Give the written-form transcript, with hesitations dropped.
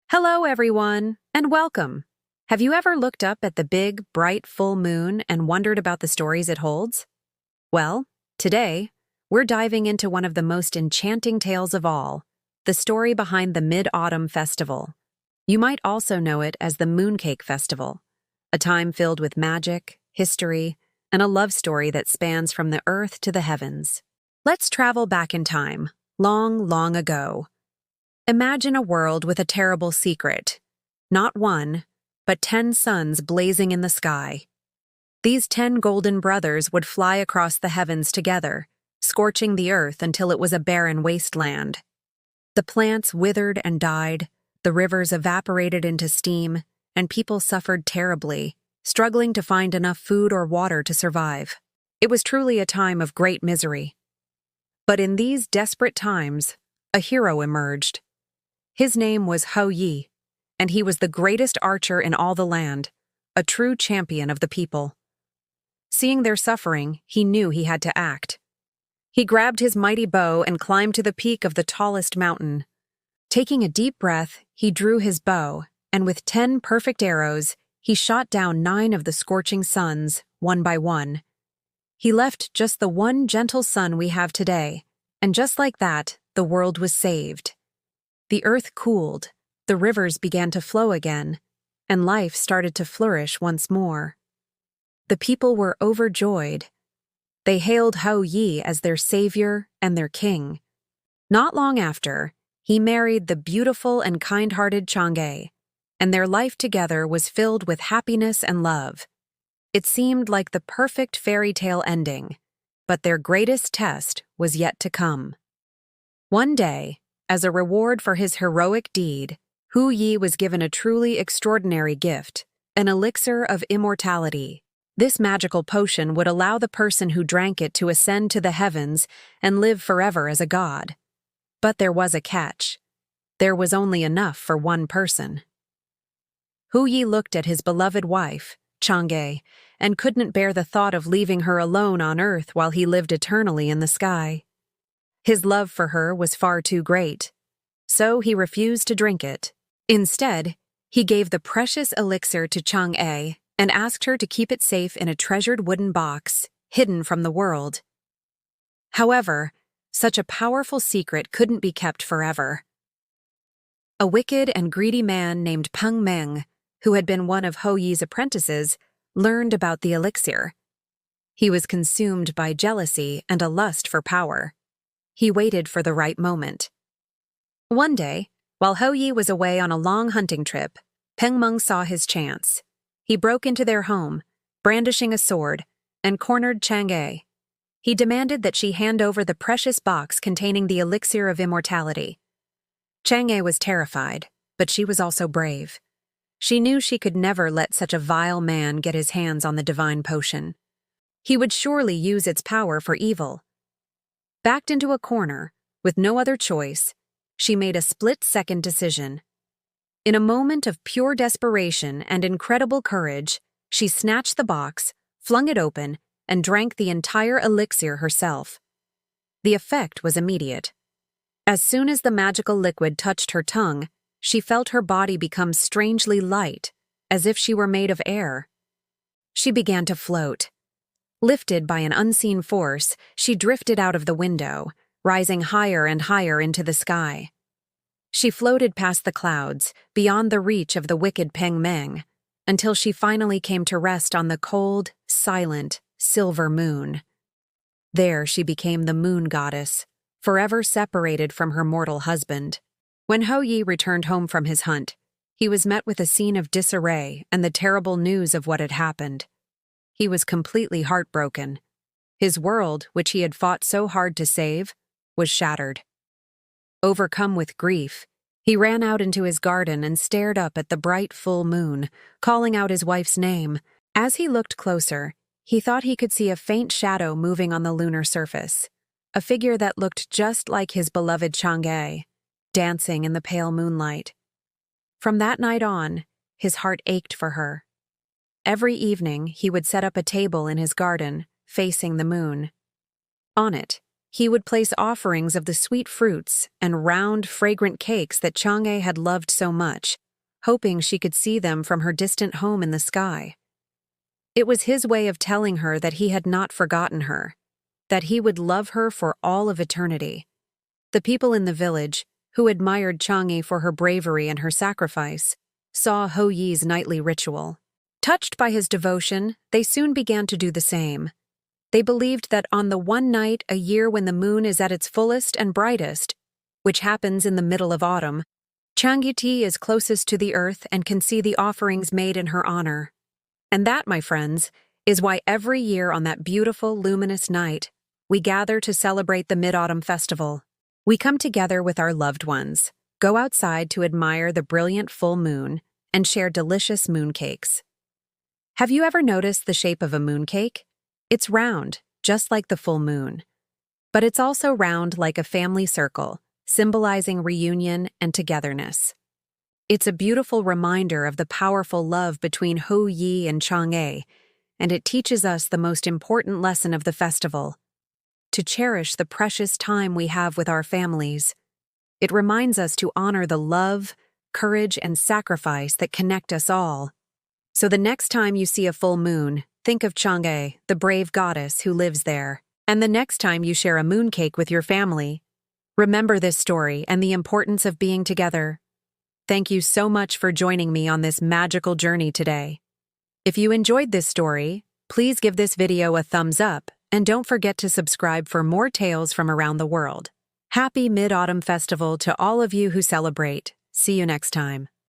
Hello, everyone, and welcome. Have you ever looked up at the big, bright, full moon and wondered about the stories it holds? Well, today, we're diving into one of the most enchanting tales of all, the story behind the Mid-Autumn Festival. You might also know it as the Mooncake Festival, a time filled with magic, history, and a love story that spans from the earth to the heavens. Let's travel back in time, long, long ago. Imagine a world with a terrible secret. Not one, but 10 suns blazing in the sky. These 10 golden brothers would fly across the heavens together, scorching the earth until it was a barren wasteland. The plants withered and died, the rivers evaporated into steam, and people suffered terribly, struggling to find enough food or water to survive. It was truly a time of great misery. But in these desperate times, a hero emerged. His name was Hou Yi, and he was the greatest archer in all the land, a true champion of the people. Seeing their suffering, he knew he had to act. He grabbed his mighty bow and climbed to the peak of the tallest mountain. Taking a deep breath, he drew his bow, and with 10 perfect arrows, he shot down 9 of the scorching suns, one by one. He left just the one gentle sun we have today, and just like that, the world was saved. The earth cooled, the rivers began to flow again, and life started to flourish once more. The people were overjoyed. They hailed Hou Yi as their savior and their king. Not long after, he married the beautiful and kind-hearted Chang'e, and their life together was filled with happiness and love. It seemed like the perfect fairy tale ending, but their greatest test was yet to come. One day, as a reward for his heroic deed, Hou Yi was given a truly extraordinary gift, an elixir of immortality. This magical potion would allow the person who drank it to ascend to the heavens and live forever as a god. But there was a catch. There was only enough for one person. Hou Yi looked at his beloved wife, Chang'e, and couldn't bear the thought of leaving her alone on earth while he lived eternally in the sky. His love for her was far too great, so he refused to drink it. Instead, he gave the precious elixir to Chang'e and asked her to keep it safe in a treasured wooden box, hidden from the world. However, such a powerful secret couldn't be kept forever. A wicked and greedy man named Peng Meng, who had been one of Hou Yi's apprentices, learned about the elixir. He was consumed by jealousy and a lust for power. He waited for the right moment. One day, while Hou Yi was away on a long hunting trip, Peng Meng saw his chance. He broke into their home, brandishing a sword, and cornered Chang'e. He demanded that she hand over the precious box containing the elixir of immortality. Chang'e was terrified, but she was also brave. She knew she could never let such a vile man get his hands on the divine potion. He would surely use its power for evil. Backed into a corner, with no other choice, she made a split-second decision. In a moment of pure desperation and incredible courage, she snatched the box, flung it open, and drank the entire elixir herself. The effect was immediate. As soon as the magical liquid touched her tongue, she felt her body become strangely light, as if she were made of air. She began to float. Lifted by an unseen force, she drifted out of the window, rising higher and higher into the sky. She floated past the clouds, beyond the reach of the wicked Peng Meng, until she finally came to rest on the cold, silent, silver moon. There she became the moon goddess, forever separated from her mortal husband. When Hou Yi returned home from his hunt, he was met with a scene of disarray and the terrible news of what had happened. He was completely heartbroken. His world, which he had fought so hard to save, was shattered. Overcome with grief, he ran out into his garden and stared up at the bright full moon, calling out his wife's name. As he looked closer, he thought he could see a faint shadow moving on the lunar surface, a figure that looked just like his beloved Chang'e, dancing in the pale moonlight. From that night on, his heart ached for her. Every evening, he would set up a table in his garden, facing the moon. On it, he would place offerings of the sweet fruits and round, fragrant cakes that Chang'e had loved so much, hoping she could see them from her distant home in the sky. It was his way of telling her that he had not forgotten her, that he would love her for all of eternity. The people in the village, who admired Chang'e for her bravery and her sacrifice, saw Hou Yi's nightly ritual. Touched by his devotion, they soon began to do the same. They believed that on the one night a year when the moon is at its fullest and brightest, which happens in the middle of autumn, Chang'e is closest to the earth and can see the offerings made in her honor. And that, my friends, is why every year on that beautiful, luminous night, we gather to celebrate the Mid-Autumn Festival. We come together with our loved ones, go outside to admire the brilliant full moon, and share delicious mooncakes. Have you ever noticed the shape of a mooncake? It's round, just like the full moon. But it's also round like a family circle, symbolizing reunion and togetherness. It's a beautiful reminder of the powerful love between Hou Yi and Chang'e, and it teaches us the most important lesson of the festival: to cherish the precious time we have with our families. It reminds us to honor the love, courage, and sacrifice that connect us all. So the next time you see a full moon, think of Chang'e, the brave goddess who lives there. And the next time you share a mooncake with your family, remember this story and the importance of being together. Thank you so much for joining me on this magical journey today. If you enjoyed this story, please give this video a thumbs up and don't forget to subscribe for more tales from around the world. Happy Mid-Autumn Festival to all of you who celebrate. See you next time.